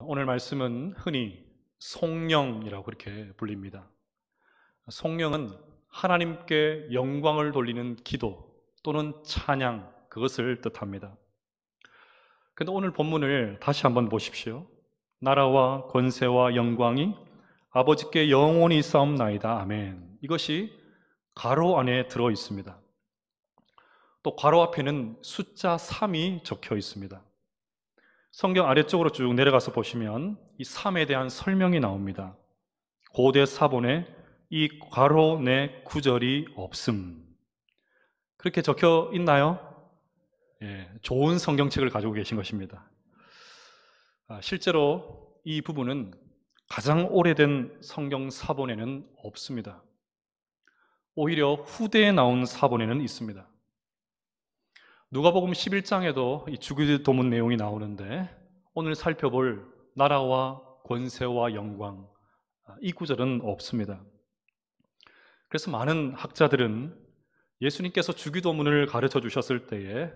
오늘 말씀은 흔히 송영이라고 그렇게 불립니다. 송영은 하나님께 영광을 돌리는 기도 또는 찬양, 그것을 뜻합니다. 그런데 오늘 본문을 다시 한번 보십시오. 나라와 권세와 영광이 아버지께 영원히 있사옵나이다. 아멘. 이것이 괄호 안에 들어 있습니다. 또 괄호 앞에는 숫자 3이 적혀 있습니다. 성경 아래쪽으로 쭉 내려가서 보시면 이 3에 대한 설명이 나옵니다. 고대 사본에 이 괄호 내 구절이 없음. 그렇게 적혀 있나요? 좋은 성경책을 가지고 계신 것입니다. 실제로 이 부분은 가장 오래된 성경 사본에는 없습니다. 오히려 후대에 나온 사본에는 있습니다. 누가복음 11장에도 이 주기도문 내용이 나오는데 오늘 살펴볼 나라와 권세와 영광, 이 구절은 없습니다. 그래서 많은 학자들은 예수님께서 주기도문을 가르쳐 주셨을 때에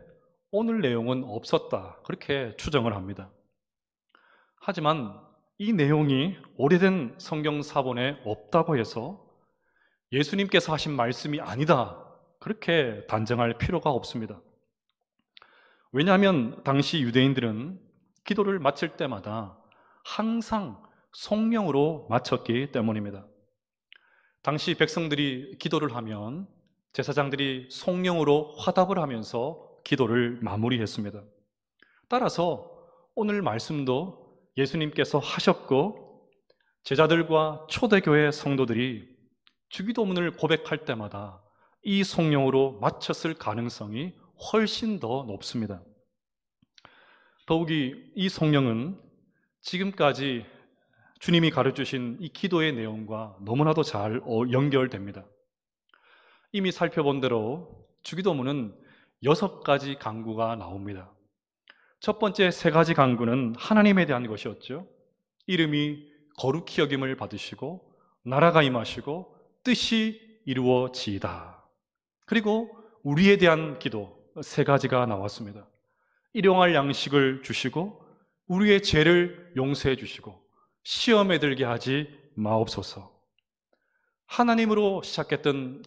오늘 내용은 없었다, 그렇게 추정을 합니다. 하지만 이 내용이 오래된 성경 사본에 없다고 해서 예수님께서 하신 말씀이 아니다, 그렇게 단정할 필요가 없습니다. 왜냐하면 당시 유대인들은 기도를 마칠 때마다 항상 송영으로 마쳤기 때문입니다. 당시 백성들이 기도를 하면 제사장들이 송영으로 화답을 하면서 기도를 마무리했습니다. 따라서 오늘 말씀도 예수님께서 하셨고 제자들과 초대교회 성도들이 주기도문을 고백할 때마다 이 송영으로 마쳤을 가능성이 훨씬 더 높습니다. 더욱이 이 송영은 지금까지 주님이 가르쳐주신 이 기도의 내용과 너무나도 잘 연결됩니다. 이미 살펴본 대로 주기도문은 6가지 간구가 나옵니다. 첫 번째 3가지 간구는 하나님에 대한 것이었죠. 이름이 거룩히 여김을 받으시고 나라가 임하시고 뜻이 이루어지이다. 그리고 우리에 대한 기도 3가지가 나왔습니다. 일용할 양식을 주시고 우리의 죄를 용서해 주시고 시험에 들게 하지 마옵소서. 하나님으로 시작했던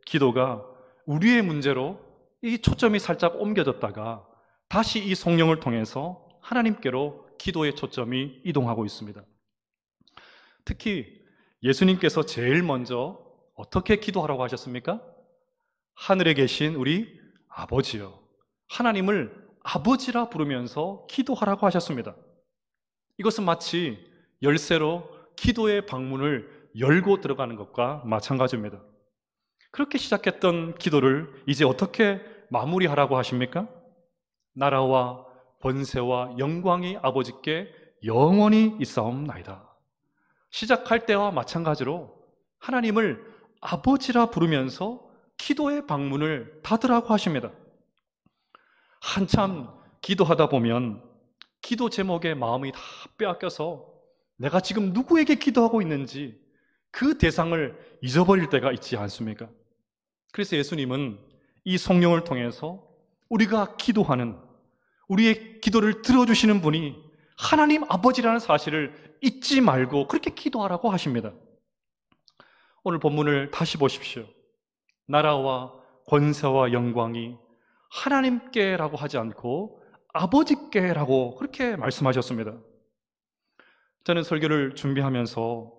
기도가 우리의 문제로 이 초점이 살짝 옮겨졌다가 다시 이 성령을 통해서 하나님께로 기도의 초점이 이동하고 있습니다. 특히 예수님께서 제일 먼저 어떻게 기도하라고 하셨습니까? 하늘에 계신 우리 아버지요, 하나님을 아버지라 부르면서 기도하라고 하셨습니다. 이것은 마치 열쇠로 기도의 방문을 열고 들어가는 것과 마찬가지입니다. 그렇게 시작했던 기도를 이제 어떻게 마무리하라고 하십니까? 나라와 권세와 영광이 아버지께 영원히 있사옵나이다. 시작할 때와 마찬가지로 하나님을 아버지라 부르면서 기도의 방문을 닫으라고 하십니다. 한참 기도하다 보면 기도 제목에 마음이 다 빼앗겨서 내가 지금 누구에게 기도하고 있는지 그 대상을 잊어버릴 때가 있지 않습니까? 그래서 예수님은 이 성령을 통해서 우리가 기도하는, 우리의 기도를 들어주시는 분이 하나님 아버지라는 사실을 잊지 말고 그렇게 기도하라고 하십니다. 오늘 본문을 다시 보십시오. 나라와 권세와 영광이 하나님께라고 하지 않고 아버지께라고 그렇게 말씀하셨습니다. 저는 설교를 준비하면서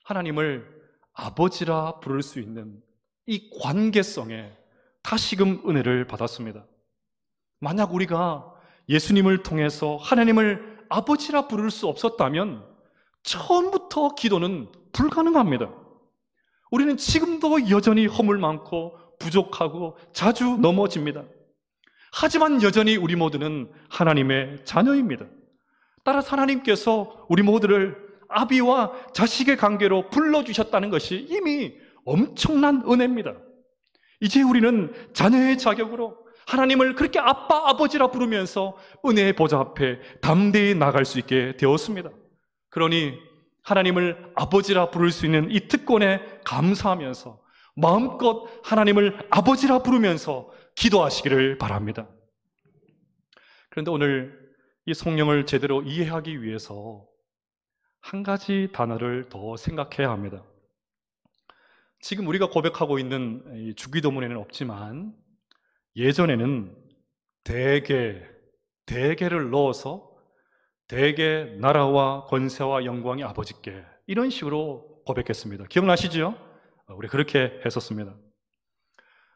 하나님을 아버지라 부를 수 있는 이 관계성에 다시금 은혜를 받았습니다. 만약 우리가 예수님을 통해서 하나님을 아버지라 부를 수 없었다면 처음부터 기도는 불가능합니다. 우리는 지금도 여전히 허물 많고 부족하고 자주 넘어집니다. 하지만 여전히 우리 모두는 하나님의 자녀입니다. 따라서 하나님께서 우리 모두를 아비와 자식의 관계로 불러주셨다는 것이 이미 엄청난 은혜입니다. 이제 우리는 자녀의 자격으로 하나님을 그렇게 아빠, 아버지라 부르면서 은혜의 보좌 앞에 담대히 나갈 수 있게 되었습니다. 그러니 하나님을 아버지라 부를 수 있는 이 특권에 감사하면서 마음껏 하나님을 아버지라 부르면서 기도하시기를 바랍니다. 그런데 오늘 이 성령을 제대로 이해하기 위해서 한 가지 단어를 더 생각해야 합니다. 지금 우리가 고백하고 있는 이 주기도문에는 없지만 예전에는 대개를 넣어서 대개 나라와 권세와 영광이 아버지께, 이런 식으로 고백했습니다. 기억나시죠? 우리 그렇게 했었습니다.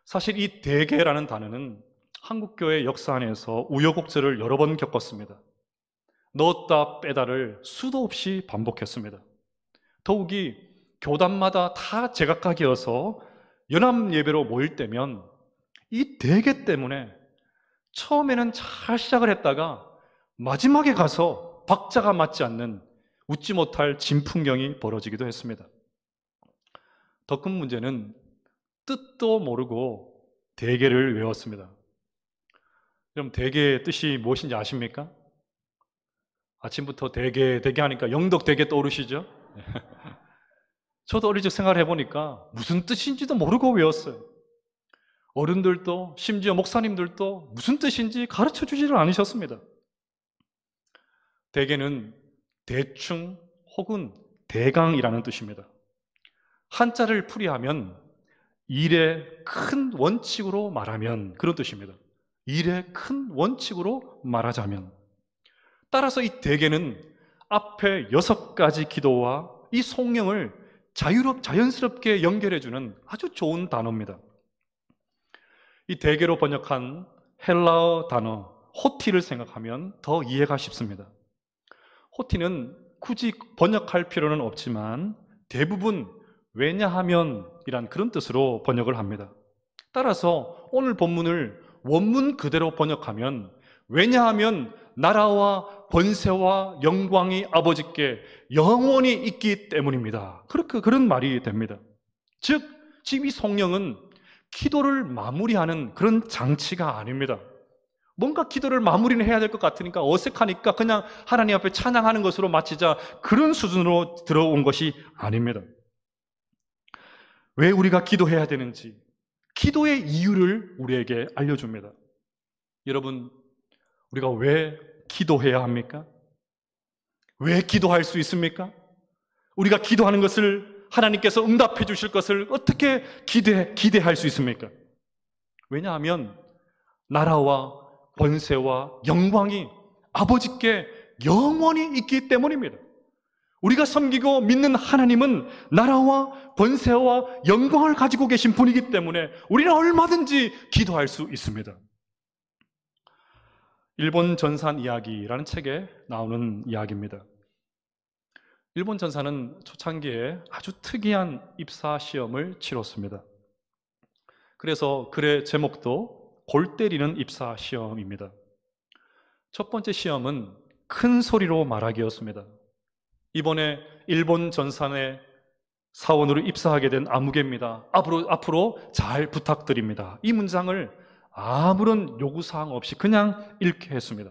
사실 이 대개라는 단어는 한국교회 역사 안에서 우여곡절을 여러 번 겪었습니다. 넣었다 빼다를 수도 없이 반복했습니다. 더욱이 교단마다 다 제각각이어서 연합 예배로 모일 때면 이 대개 때문에 처음에는 잘 시작을 했다가 마지막에 가서 박자가 맞지 않는 웃지 못할 진풍경이 벌어지기도 했습니다. 더 큰 문제는 뜻도 모르고 대개를 외웠습니다. 그럼 대개의 뜻이 무엇인지 아십니까? 아침부터 대개 하니까 영덕 대개 떠오르시죠? 저도 어릴 적 생각을 해보니까 무슨 뜻인지도 모르고 외웠어요. 어른들도 심지어 목사님들도 무슨 뜻인지 가르쳐 주지를 않으셨습니다. 대개는 대충 혹은 대강이라는 뜻입니다. 한자를 풀이하면 일의 큰 원칙으로 말하면, 그런 뜻입니다. 일의 큰 원칙으로 말하자면. 따라서 이 대개는 앞에 6가지 기도와 이 성령을 자연스럽게 연결해주는 아주 좋은 단어입니다. 이 대개로 번역한 헬라어 단어 호티를 생각하면 더 이해가 쉽습니다. 호티는 굳이 번역할 필요는 없지만 대부분 왜냐하면이란 그런 뜻으로 번역을 합니다. 따라서 오늘 본문을 원문 그대로 번역하면 왜냐하면 나라와 권세와 영광이 아버지께 영원히 있기 때문입니다. 그런 말이 됩니다. 즉, 지금 이 성령은 기도를 마무리하는 그런 장치가 아닙니다. 뭔가 기도를 마무리는 해야 될 것 같으니까 어색하니까 그냥 하나님 앞에 찬양하는 것으로 마치자, 그런 수준으로 들어온 것이 아닙니다. 왜 우리가 기도해야 되는지, 기도의 이유를 우리에게 알려줍니다. 여러분, 우리가 왜 기도해야 합니까? 왜 기도할 수 있습니까? 우리가 기도하는 것을 하나님께서 응답해 주실 것을 어떻게 기대할 수 있습니까? 왜냐하면 나라와 권세와 영광이 아버지께 영원히 있기 때문입니다. 우리가 섬기고 믿는 하나님은 나라와 권세와 영광을 가지고 계신 분이기 때문에 우리는 얼마든지 기도할 수 있습니다. 일본 전산 이야기라는 책에 나오는 이야기입니다. 일본 전사는 초창기에 아주 특이한 입사 시험을 치렀습니다. 그래서 글의 제목도 골 때리는 입사 시험입니다. 첫 번째 시험은 큰 소리로 말하기였습니다. 이번에 일본 전산의 사원으로 입사하게 된 아무개입니다. 앞으로 잘 부탁드립니다. 이 문장을 아무런 요구사항 없이 그냥 읽게 했습니다.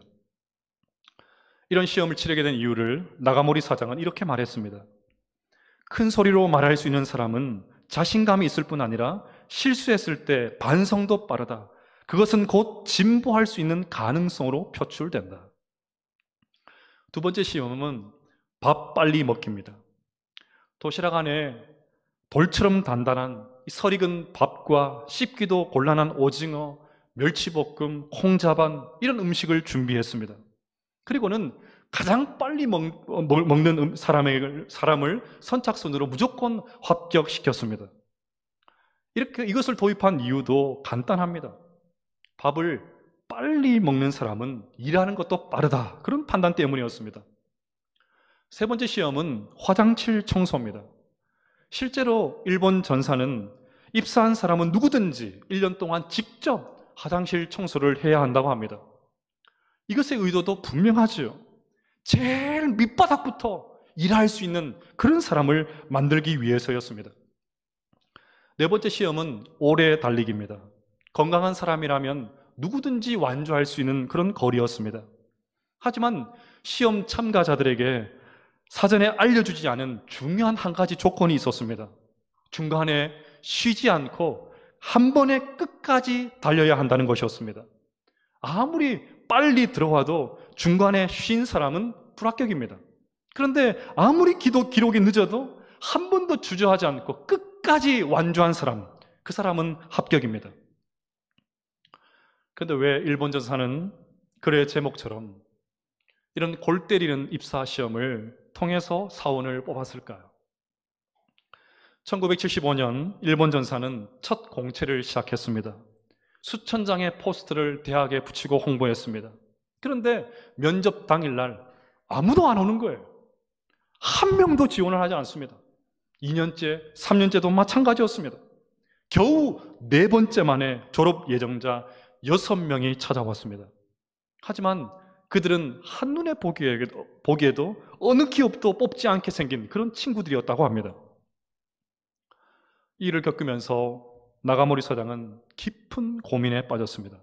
이런 시험을 치르게 된 이유를 나가모리 사장은 이렇게 말했습니다. 큰 소리로 말할 수 있는 사람은 자신감이 있을 뿐 아니라 실수했을 때 반성도 빠르다. 그것은 곧 진보할 수 있는 가능성으로 표출된다. 두 번째 시험은 밥 빨리 먹기입니다. 도시락 안에 돌처럼 단단한 설익은 밥과 씹기도 곤란한 오징어, 멸치볶음, 콩자반, 이런 음식을 준비했습니다. 그리고는 가장 빨리 먹는 사람을 선착순으로 무조건 합격시켰습니다. 이것을 도입한 이유도 간단합니다. 밥을 빨리 먹는 사람은 일하는 것도 빠르다, 그런 판단 때문이었습니다. 세 번째 시험은 화장실 청소입니다. 실제로 일본 전사는 입사한 사람은 누구든지 1년 동안 직접 화장실 청소를 해야 한다고 합니다. 이것의 의도도 분명하죠. 제일 밑바닥부터 일할 수 있는 그런 사람을 만들기 위해서였습니다. 네 번째 시험은 오래 달리기입니다. 건강한 사람이라면 누구든지 완주할 수 있는 그런 거리였습니다. 하지만 시험 참가자들에게 사전에 알려주지 않은 중요한 한 가지 조건이 있었습니다. 중간에 쉬지 않고 한 번에 끝까지 달려야 한다는 것이었습니다. 아무리 빨리 들어와도 중간에 쉰 사람은 불합격입니다. 그런데 아무리 기도 기록이 늦어도 한 번도 주저하지 않고 끝까지 완주한 사람, 그 사람은 합격입니다. 그런데 왜 일본 전사는 글의 제목처럼 이런 골 때리는 입사 시험을 통해서 사원을 뽑았을까요? 1975년 일본 전사는 첫 공채를 시작했습니다. 수천 장의 포스터를 대학에 붙이고 홍보했습니다. 그런데 면접 당일날 아무도 안 오는 거예요. 한 명도 지원을 하지 않습니다. 2년째, 3년째도 마찬가지였습니다. 겨우 4번째 만에 졸업 예정자 6명이 찾아왔습니다. 하지만 그들은 한눈에 보기에도 어느 기업도 뽑지 않게 생긴 그런 친구들이었다고 합니다. 이 일을 겪으면서 나가모리 사장은 깊은 고민에 빠졌습니다.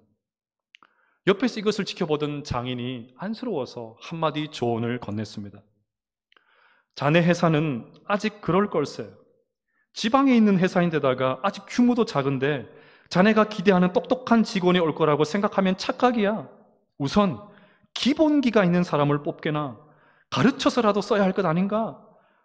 옆에서 이것을 지켜보던 장인이 안쓰러워서 한마디 조언을 건넸습니다. 자네 회사는 아직 그럴 걸세. 지방에 있는 회사인데다가 아직 규모도 작은데 자네가 기대하는 똑똑한 직원이 올 거라고 생각하면 착각이야. 우선 기본기가 있는 사람을 뽑게나 가르쳐서라도 써야 할 것 아닌가?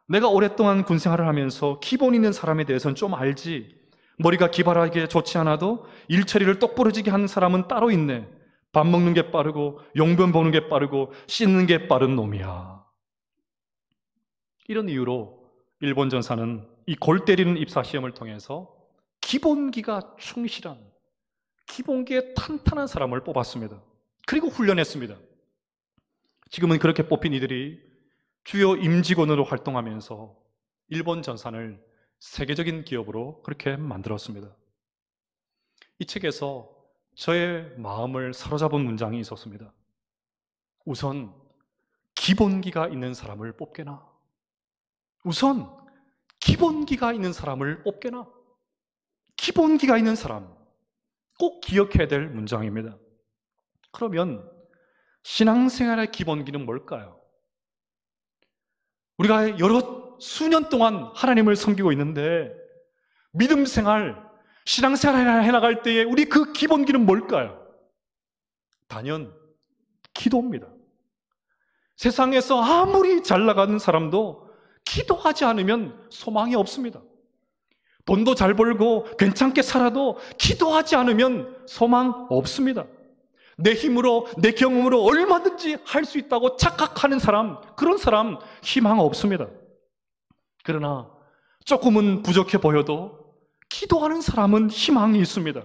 내가 오랫동안 군생활을 하면서 기본 있는 사람에 대해서는 좀 알지. 머리가 기발하게 좋지 않아도 일 처리를 똑부러지게 하는 사람은 따로 있네. 밥 먹는 게 빠르고 용변 보는 게 빠르고 씻는 게 빠른 놈이야. 이런 이유로 일본 전사는 이 골 때리는 입사 시험을 통해서 기본기가 충실한, 기본기에 탄탄한 사람을 뽑았습니다. 그리고 훈련했습니다. 지금은 그렇게 뽑힌 이들이 주요 임직원으로 활동하면서 일본 전산을 세계적인 기업으로 그렇게 만들었습니다. 이 책에서 저의 마음을 사로잡은 문장이 있었습니다. 우선 기본기가 있는 사람을 뽑게나. 우선 기본기가 있는 사람을 뽑게나. 기본기가 있는 사람, 꼭 기억해야 될 문장입니다. 그러면 신앙생활의 기본기는 뭘까요? 우리가 수년 동안 하나님을 섬기고 있는데 믿음 생활, 신앙생활을 해나갈 때에 우리 그 기본기는 뭘까요? 단연 기도입니다. 세상에서 아무리 잘 나가는 사람도 기도하지 않으면 소망이 없습니다. 돈도 잘 벌고 괜찮게 살아도 기도하지 않으면 소망 없습니다. 내 힘으로, 내 경험으로 얼마든지 할 수 있다고 착각하는 사람, 그런 사람 희망 없습니다. 그러나 조금은 부족해 보여도 기도하는 사람은 희망이 있습니다.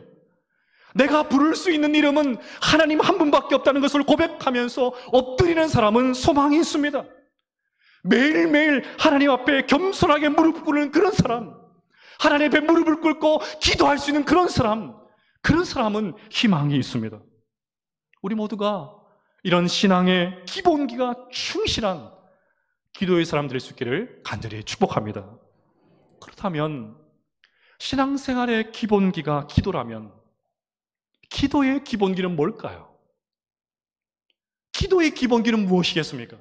내가 부를 수 있는 이름은 하나님 한 분밖에 없다는 것을 고백하면서 엎드리는 사람은 소망이 있습니다. 매일매일 하나님 앞에 겸손하게 무릎 꿇는 그런 사람, 하나님 앞에 무릎을 꿇고 기도할 수 있는 그런 사람은 희망이 있습니다. 우리 모두가 이런 신앙의 기본기가 충실한 기도의 사람들일 수 있기를 간절히 축복합니다. 그렇다면 신앙생활의 기본기가 기도라면 기도의 기본기는 뭘까요? 기도의 기본기는 무엇이겠습니까?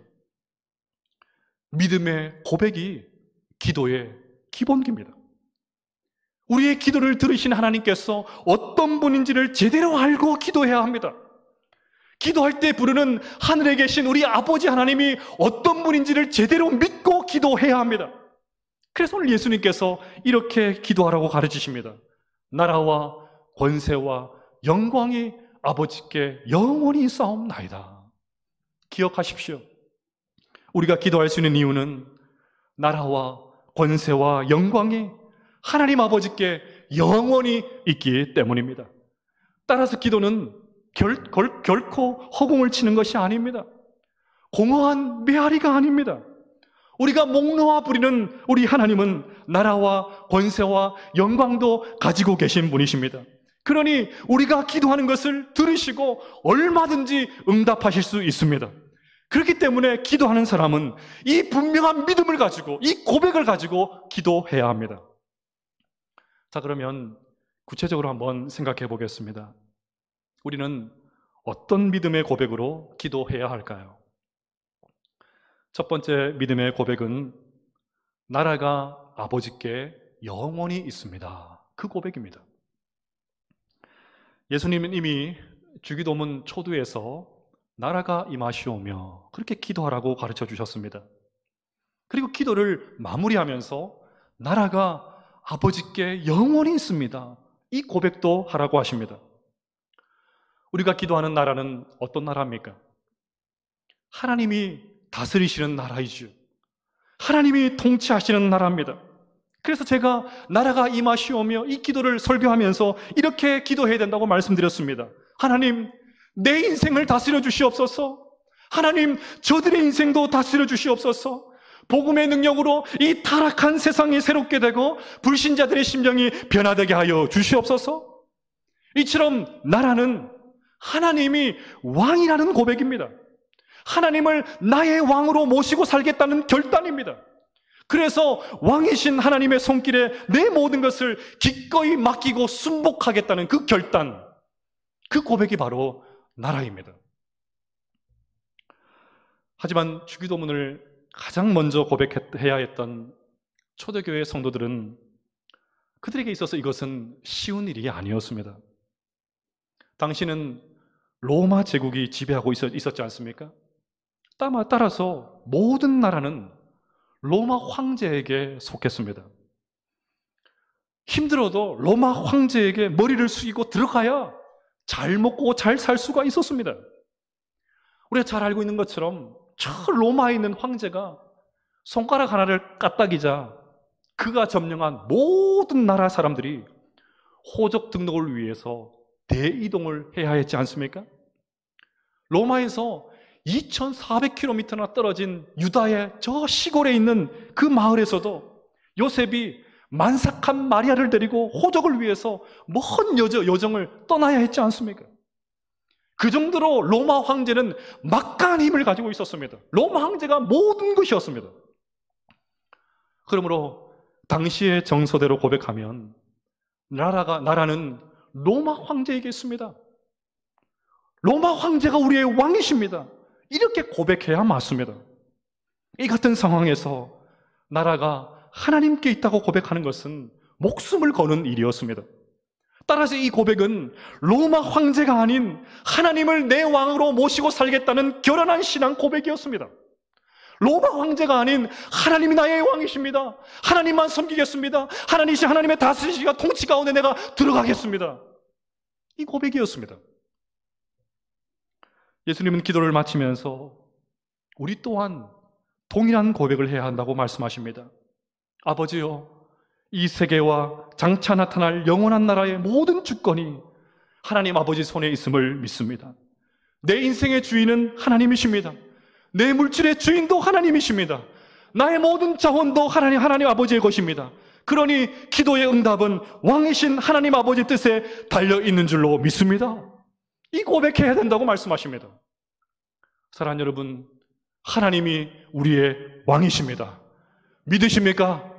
믿음의 고백이 기도의 기본기입니다. 우리의 기도를 들으신 하나님께서 어떤 분인지를 제대로 알고 기도해야 합니다. 기도할 때 부르는 하늘에 계신 우리 아버지 하나님이 어떤 분인지를 제대로 믿고 기도해야 합니다. 그래서 오늘 예수님께서 이렇게 기도하라고 가르치십니다. 나라와 권세와 영광이 아버지께 영원히 있사옵나이다. 기억하십시오. 우리가 기도할 수 있는 이유는 나라와 권세와 영광이 하나님 아버지께 영원히 있기 때문입니다. 따라서 기도는 결코 허공을 치는 것이 아닙니다. 공허한 메아리가 아닙니다. 우리가 목 놓아 부리는 우리 하나님은 나라와 권세와 영광도 가지고 계신 분이십니다. 그러니 우리가 기도하는 것을 들으시고 얼마든지 응답하실 수 있습니다. 그렇기 때문에 기도하는 사람은 이 분명한 믿음을 가지고, 이 고백을 가지고 기도해야 합니다. 자, 그러면 구체적으로 한번 생각해 보겠습니다. 우리는 어떤 믿음의 고백으로 기도해야 할까요? 첫 번째 믿음의 고백은 나라가 아버지께 영원히 있습니다. 그 고백입니다. 예수님은 이미 주기도문 초두에서 나라가 임하시오며 그렇게 기도하라고 가르쳐 주셨습니다. 그리고 기도를 마무리하면서 나라가 아버지께 영원히 있습니다. 이 고백도 하라고 하십니다. 우리가 기도하는 나라는 어떤 나라입니까? 하나님이 다스리시는 나라이죠. 하나님이 통치하시는 나라입니다. 그래서 제가 나라가 임하시오며 이 기도를 설교하면서 이렇게 기도해야 된다고 말씀드렸습니다. 하나님, 내 인생을 다스려 주시옵소서. 하나님, 저들의 인생도 다스려 주시옵소서. 복음의 능력으로 이 타락한 세상이 새롭게 되고 불신자들의 심령이 변화되게 하여 주시옵소서. 이처럼 나라는 하나님이 왕이라는 고백입니다. 하나님을 나의 왕으로 모시고 살겠다는 결단입니다. 그래서 왕이신 하나님의 손길에 내 모든 것을 기꺼이 맡기고 순복하겠다는 그 결단, 그 고백이 바로 나라입니다. 하지만 주기도문을 가장 먼저 고백해야 했던 초대교회 성도들은 그들에게 있어서 이것은 쉬운 일이 아니었습니다. 당시는 로마 제국이 지배하고 있었지 않습니까? 따라서 모든 나라는 로마 황제에게 속했습니다. 힘들어도 로마 황제에게 머리를 숙이고 들어가야 잘 먹고 잘 살 수가 있었습니다. 우리가 잘 알고 있는 것처럼 저 로마에 있는 황제가 손가락 하나를 까딱이자 그가 점령한 모든 나라 사람들이 호적 등록을 위해서 대이동을 해야 했지 않습니까? 로마에서 2400km나 떨어진 유다의 저 시골에 있는 그 마을에서도 요셉이 만삭한 마리아를 데리고 호적을 위해서 먼 여정을 떠나야 했지 않습니까? 그 정도로 로마 황제는 막강한 힘을 가지고 있었습니다. 로마 황제가 모든 것이었습니다. 그러므로 당시의 정서대로 고백하면 나라는 로마 황제에게 있습니다. 로마 황제가 우리의 왕이십니다. 이렇게 고백해야 맞습니다. 이 같은 상황에서 나라가 하나님께 있다고 고백하는 것은 목숨을 거는 일이었습니다. 따라서 이 고백은 로마 황제가 아닌 하나님을 내 왕으로 모시고 살겠다는 결연한 신앙 고백이었습니다. 로마 황제가 아닌 하나님이 나의 왕이십니다. 하나님만 섬기겠습니다. 하나님이신 하나님의 다스리시가 통치 가운데 내가 들어가겠습니다. 이 고백이었습니다. 예수님은 기도를 마치면서 우리 또한 동일한 고백을 해야 한다고 말씀하십니다. 아버지요, 이 세계와 장차 나타날 영원한 나라의 모든 주권이 하나님 아버지 손에 있음을 믿습니다. 내 인생의 주인은 하나님이십니다. 내 물질의 주인도 하나님이십니다. 나의 모든 자원도 하나님 아버지의 것입니다. 그러니 기도의 응답은 왕이신 하나님 아버지 뜻에 달려있는 줄로 믿습니다. 이 고백해야 된다고 말씀하십니다. 사랑하는 여러분, 하나님이 우리의 왕이십니다. 믿으십니까?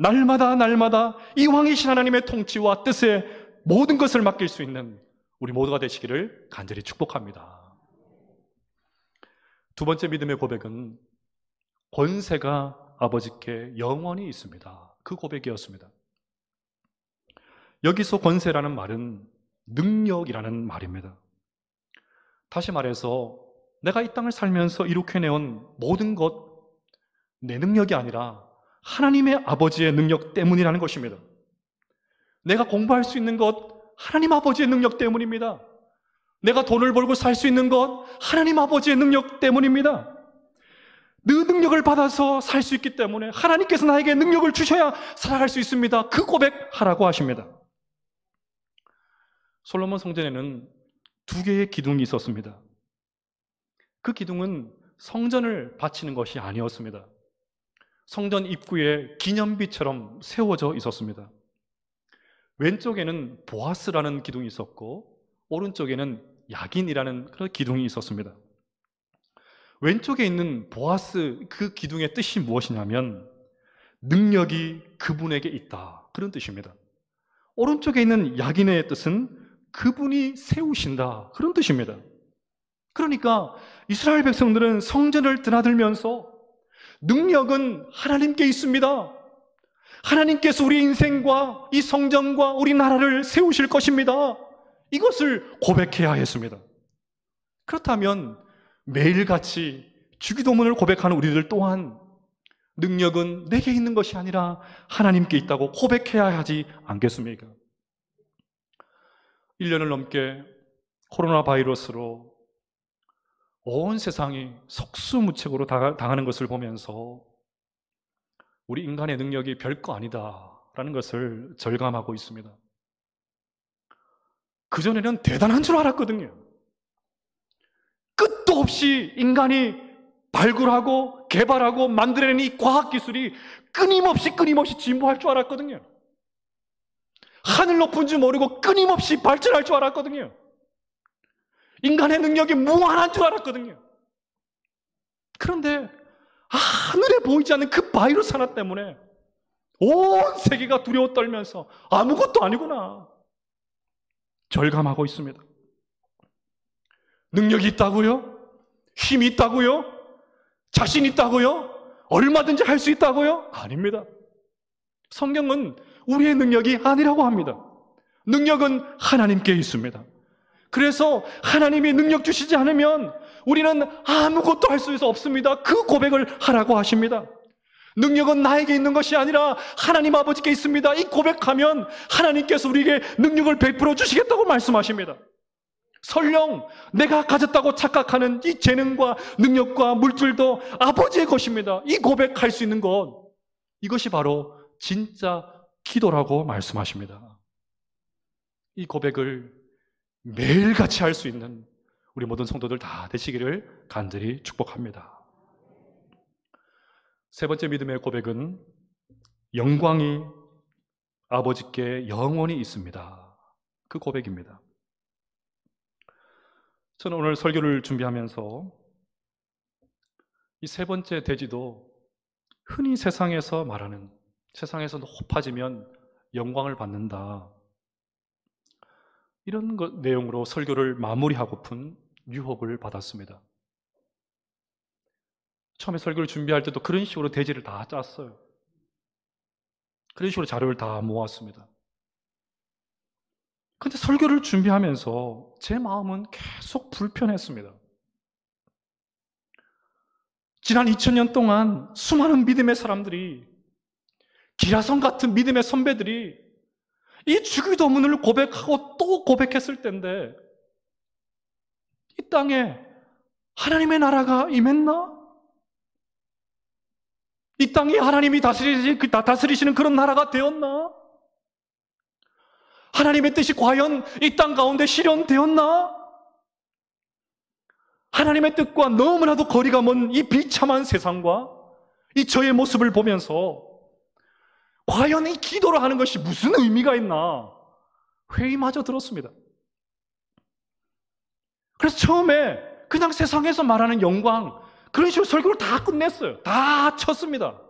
날마다 이 왕이신 하나님의 통치와 뜻에 모든 것을 맡길 수 있는 우리 모두가 되시기를 간절히 축복합니다. 두 번째 믿음의 고백은 권세가 아버지께 영원히 있습니다. 그 고백이었습니다. 여기서 권세라는 말은 능력이라는 말입니다. 다시 말해서 내가 이 땅을 살면서 이룩해내온 모든 것, 내 능력이 아니라 하나님의 아버지의 능력 때문이라는 것입니다. 내가 공부할 수 있는 것, 하나님 아버지의 능력 때문입니다. 내가 돈을 벌고 살 수 있는 것, 하나님 아버지의 능력 때문입니다. 그 능력을 받아서 살 수 있기 때문에 하나님께서 나에게 능력을 주셔야 살아갈 수 있습니다. 그 고백하라고 하십니다. 솔로몬 성전에는 두 개의 기둥이 있었습니다. 그 기둥은 성전을 바치는 것이 아니었습니다. 성전 입구에 기념비처럼 세워져 있었습니다. 왼쪽에는 보아스라는 기둥이 있었고 오른쪽에는 야긴이라는 그런 기둥이 있었습니다. 왼쪽에 있는 보아스 그 기둥의 뜻이 무엇이냐면 능력이 그분에게 있다, 그런 뜻입니다. 오른쪽에 있는 야긴의 뜻은 그분이 세우신다, 그런 뜻입니다. 그러니까 이스라엘 백성들은 성전을 드나들면서 능력은 하나님께 있습니다. 하나님께서 우리 인생과 이 성전과 우리 나라를 세우실 것입니다. 이것을 고백해야 했습니다. 그렇다면 매일같이 주기도문을 고백하는 우리들 또한 능력은 내게 있는 것이 아니라 하나님께 있다고 고백해야 하지 않겠습니까? 1년을 넘게 코로나 바이러스로 온 세상이 속수무책으로 당하는 것을 보면서 우리 인간의 능력이 별거 아니다라는 것을 절감하고 있습니다. 그전에는 대단한 줄 알았거든요. 끝도 없이 인간이 발굴하고 개발하고 만들어낸 이 과학기술이 끊임없이 진보할 줄 알았거든요. 하늘 높은 줄 모르고 끊임없이 발전할 줄 알았거든요. 인간의 능력이 무한한 줄 알았거든요. 그런데 하늘에 보이지 않는 그 바이러스 하나 때문에 온 세계가 두려워 떨면서 아무것도 아니구나 절감하고 있습니다. 능력이 있다고요? 힘이 있다고요? 자신 있다고요? 얼마든지 할 수 있다고요? 아닙니다. 성경은 우리의 능력이 아니라고 합니다. 능력은 하나님께 있습니다. 그래서 하나님이 능력 주시지 않으면 우리는 아무것도 할 수 없습니다. 그 고백을 하라고 하십니다. 능력은 나에게 있는 것이 아니라 하나님 아버지께 있습니다. 이 고백하면 하나님께서 우리에게 능력을 베풀어 주시겠다고 말씀하십니다. 설령 내가 가졌다고 착각하는 이 재능과 능력과 물질도 아버지의 것입니다. 이 고백할 수 있는 것, 이것이 바로 진짜 기도라고 말씀하십니다. 이 고백을 매일같이 할 수 있는 우리 모든 성도들 다 되시기를 간절히 축복합니다. 세 번째 믿음의 고백은 영광이 아버지께 영원히 있습니다. 그 고백입니다. 저는 오늘 설교를 준비하면서 이 세 번째 대지도 흔히 세상에서 말하는, 세상에서 높아지면 영광을 받는다, 이런 내용으로 설교를 마무리하고픈 유혹을 받았습니다. 처음에 설교를 준비할 때도 그런 식으로 대지를 다 짰어요. 그런 식으로 자료를 다 모았습니다. 근데 설교를 준비하면서 제 마음은 계속 불편했습니다. 지난 2000년 동안 수많은 믿음의 사람들이, 기라성 같은 믿음의 선배들이 이 주기도문을 고백하고 또 고백했을 텐데 이 땅에 하나님의 나라가 임했나? 이 땅이 하나님이 다스리시는 그런 나라가 되었나? 하나님의 뜻이 과연 이 땅 가운데 실현되었나? 하나님의 뜻과 너무나도 거리가 먼 이 비참한 세상과 이 저의 모습을 보면서 과연 이 기도를 하는 것이 무슨 의미가 있나 회의마저 들었습니다. 그래서 처음에 그냥 세상에서 말하는 영광, 그런 식으로 설교를 다 끝냈어요. 다 쳤습니다.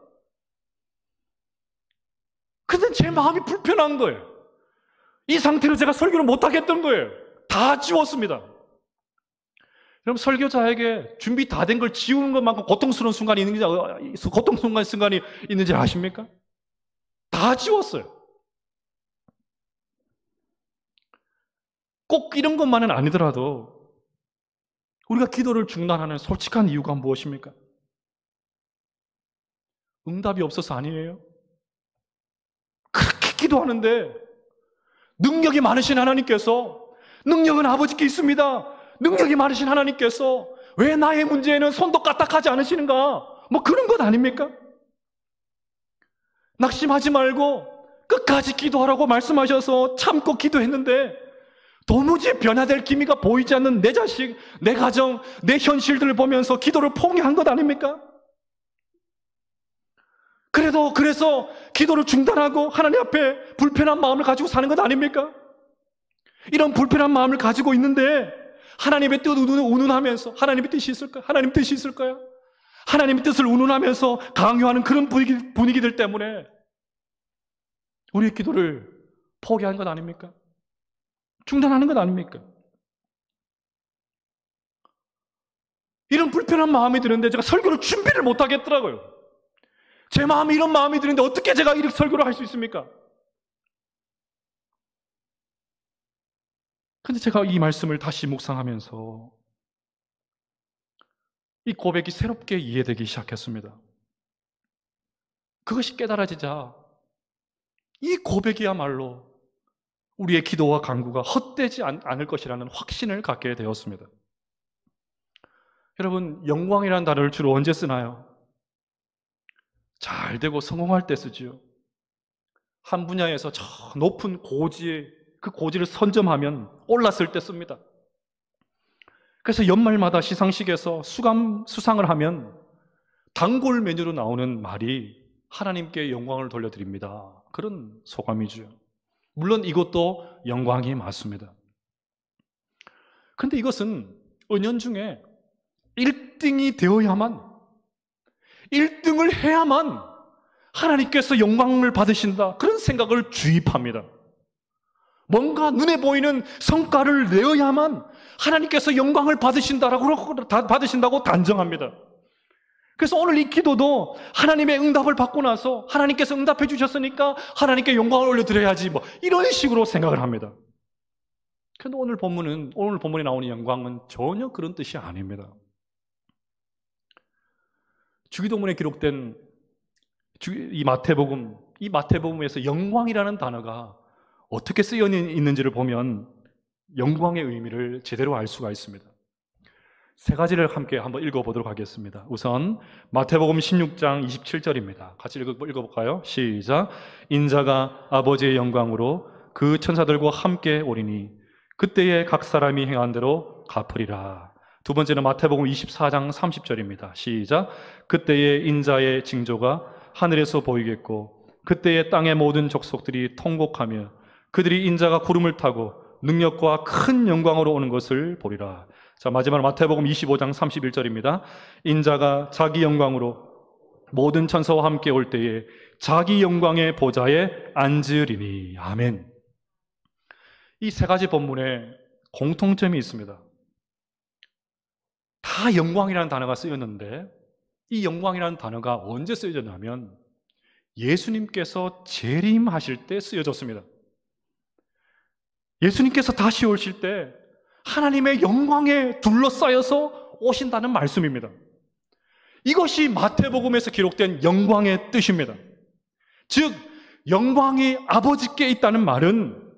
근데 제 마음이 불편한 거예요. 이 상태로 제가 설교를 못하겠던 거예요. 다 지웠습니다. 여러분, 설교자에게 준비 다 된 걸 지우는 것만큼 고통스러운 순간이 있는지 아십니까? 다 지웠어요. 꼭 이런 것만은 아니더라도 우리가 기도를 중단하는 솔직한 이유가 무엇입니까? 응답이 없어서 아니에요. 그렇게 기도하는데 능력이 많으신 하나님께서, 능력은 아버지께 있습니다, 능력이 많으신 하나님께서 왜 나의 문제에는 손도 까딱하지 않으시는가? 뭐 그런 것 아닙니까? 낙심하지 말고 끝까지 기도하라고 말씀하셔서 참고 기도했는데 도무지 변화될 기미가 보이지 않는 내 자식, 내 가정, 내 현실들을 보면서 기도를 포기한 것 아닙니까? 그래서 기도를 중단하고 하나님 앞에 불편한 마음을 가지고 사는 것 아닙니까? 이런 불편한 마음을 가지고 있는데 하나님의 뜻을 운운하면서 하나님의 뜻이 있을까? 하나님의 뜻이 있을까요? 하나님의 뜻을 운운하면서 강요하는 그런 분위기들 때문에 우리의 기도를 포기한 것 아닙니까? 중단하는 것 아닙니까? 이런 불편한 마음이 드는데 제가 설교를 준비를 못 하겠더라고요. 제 마음에 이런 마음이 드는데 어떻게 제가 이렇게 설교를 할 수 있습니까? 근데 제가 이 말씀을 다시 묵상하면서 이 고백이 새롭게 이해되기 시작했습니다. 그것이 깨달아지자 이 고백이야말로 우리의 기도와 간구가 헛되지 않을 것이라는 확신을 갖게 되었습니다. 여러분, 영광이라는 단어를 주로 언제 쓰나요? 잘 되고 성공할 때 쓰지요. 한 분야에서 저 높은 고지에 그 고지를 선점하면 올랐을 때 씁니다. 그래서 연말마다 시상식에서 수상을 하면 단골 메뉴로 나오는 말이 하나님께 영광을 돌려드립니다. 그런 소감이죠. 물론 이것도 영광이 맞습니다. 그런데 이것은 은연중에 1등이 되어야만, 1등을 해야만 하나님께서 영광을 받으신다, 그런 생각을 주입합니다. 뭔가 눈에 보이는 성과를 내어야만 하나님께서 영광을 받으신다고 단정합니다. 그래서 오늘 이 기도도 하나님의 응답을 받고 나서 하나님께서 응답해 주셨으니까 하나님께 영광을 올려드려야지, 이런 식으로 생각을 합니다. 그런데 오늘 본문에 나오는 영광은 전혀 그런 뜻이 아닙니다. 주기도문에 기록된 이 마태복음에서 영광이라는 단어가 어떻게 쓰여 있는지를 보면 영광의 의미를 제대로 알 수가 있습니다. 세 가지를 함께 한번 읽어보도록 하겠습니다. 우선 마태복음 16장 27절입니다. 같이 읽어볼까요? 시작. 인자가 아버지의 영광으로 그 천사들과 함께 오리니 그때에 각 사람이 행한 대로 갚으리라. 두 번째는 마태복음 24장 30절입니다. 시작. 그때에 인자의 징조가 하늘에서 보이겠고 그때에 땅의 모든 족속들이 통곡하며 그들이 인자가 구름을 타고 능력과 큰 영광으로 오는 것을 보리라. 자, 마지막으로 마태복음 25장 31절입니다. 인자가 자기 영광으로 모든 천사와 함께 올 때에 자기 영광의 보좌에 앉으리니. 아멘. 이 세 가지 본문에 공통점이 있습니다. 다 영광이라는 단어가 쓰였는데 이 영광이라는 단어가 언제 쓰여졌냐면 예수님께서 재림하실 때 쓰여졌습니다. 예수님께서 다시 오실 때 하나님의 영광에 둘러싸여서 오신다는 말씀입니다. 이것이 마태복음에서 기록된 영광의 뜻입니다. 즉 영광이 아버지께 있다는 말은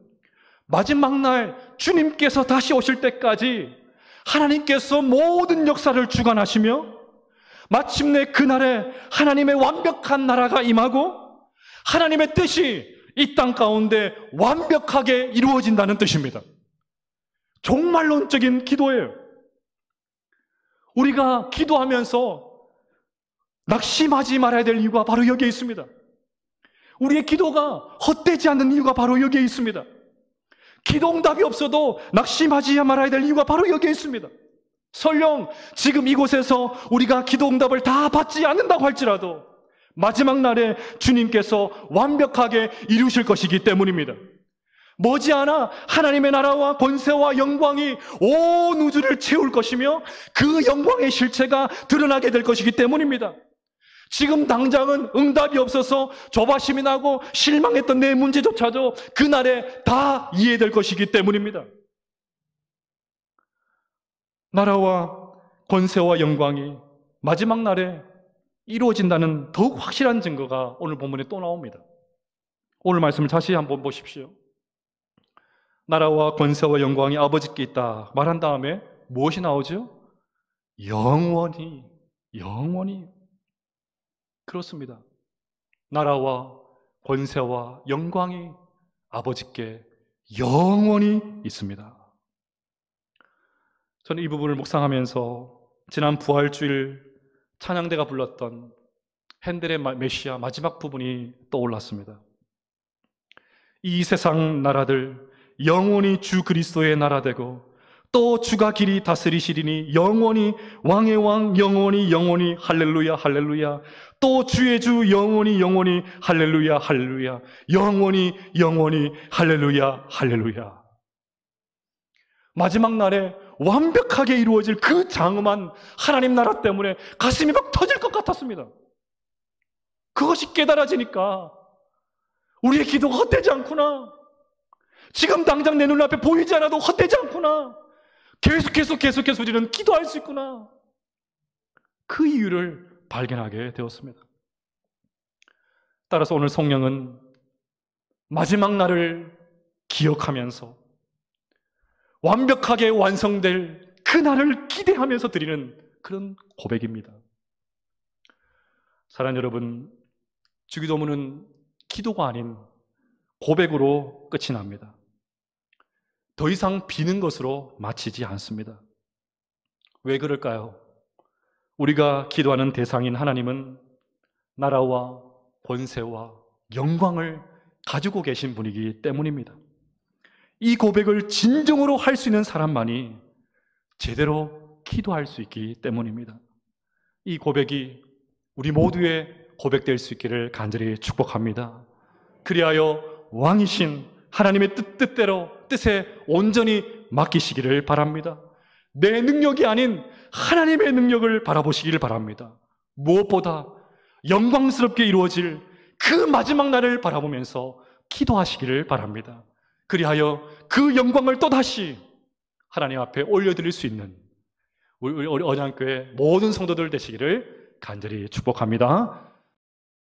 마지막 날 주님께서 다시 오실 때까지 하나님께서 모든 역사를 주관하시며 마침내 그날에 하나님의 완벽한 나라가 임하고 하나님의 뜻이 이 땅 가운데 완벽하게 이루어진다는 뜻입니다. 종말론적인 기도예요. 우리가 기도하면서 낙심하지 말아야 될 이유가 바로 여기에 있습니다. 우리의 기도가 헛되지 않는 이유가 바로 여기에 있습니다. 기도응답이 없어도 낙심하지 말아야 될 이유가 바로 여기에 있습니다. 설령 지금 이곳에서 우리가 기도응답을 다 받지 않는다고 할지라도 마지막 날에 주님께서 완벽하게 이루실 것이기 때문입니다. 머지않아 하나님의 나라와 권세와 영광이 온 우주를 채울 것이며 그 영광의 실체가 드러나게 될 것이기 때문입니다. 지금 당장은 응답이 없어서 조바심이 나고 실망했던 내 문제조차도 그날에 다 이해될 것이기 때문입니다. 나라와 권세와 영광이 마지막 날에 이루어진다는 더욱 확실한 증거가 오늘 본문에 또 나옵니다. 오늘 말씀을 다시 한번 보십시오. 나라와 권세와 영광이 아버지께 있다 말한 다음에 무엇이 나오죠? 영원히. 그렇습니다. 나라와 권세와 영광이 아버지께 영원히 있습니다. 저는 이 부분을 묵상하면서 지난 부활주일 찬양대가 불렀던 핸델의 메시아 마지막 부분이 떠올랐습니다. 이 세상 나라들 영원히 주 그리스도의 나라 되고 또 주가 길이 다스리시리니 영원히 왕의 왕 영원히 할렐루야 할렐루야 또 주의 주 영원히 할렐루야 할렐루야 영원히 할렐루야 할렐루야. 마지막 날에 완벽하게 이루어질 그 장엄한 하나님 나라 때문에 가슴이 막 터질 것 같았습니다. 그것이 깨달아지니까 우리의 기도가 헛되지 않구나. 지금 당장 내 눈앞에 보이지 않아도 헛되지 않구나. 계속해서 우리는 기도할 수 있구나. 그 이유를 발견하게 되었습니다. 따라서 오늘 성령은 마지막 날을 기억하면서 완벽하게 완성될 그 날을 기대하면서 드리는 그런 고백입니다. 사랑하는 여러분, 주기도문은 기도가 아닌 고백으로 끝이 납니다. 더 이상 비는 것으로 마치지 않습니다. 왜 그럴까요? 우리가 기도하는 대상인 하나님은 나라와 권세와 영광을 가지고 계신 분이기 때문입니다. 이 고백을 진정으로 할 수 있는 사람만이 제대로 기도할 수 있기 때문입니다. 이 고백이 우리 모두의 고백될 수 있기를 간절히 축복합니다. 그리하여 왕이신 하나님의 뜻대로 뜻에 온전히 맡기시기를 바랍니다. 내 능력이 아닌 하나님의 능력을 바라보시기를 바랍니다. 무엇보다 영광스럽게 이루어질 그 마지막 날을 바라보면서 기도하시기를 바랍니다. 그리하여 그 영광을 또다시 하나님 앞에 올려드릴 수 있는 우리 언양교회 모든 성도들 되시기를 간절히 축복합니다.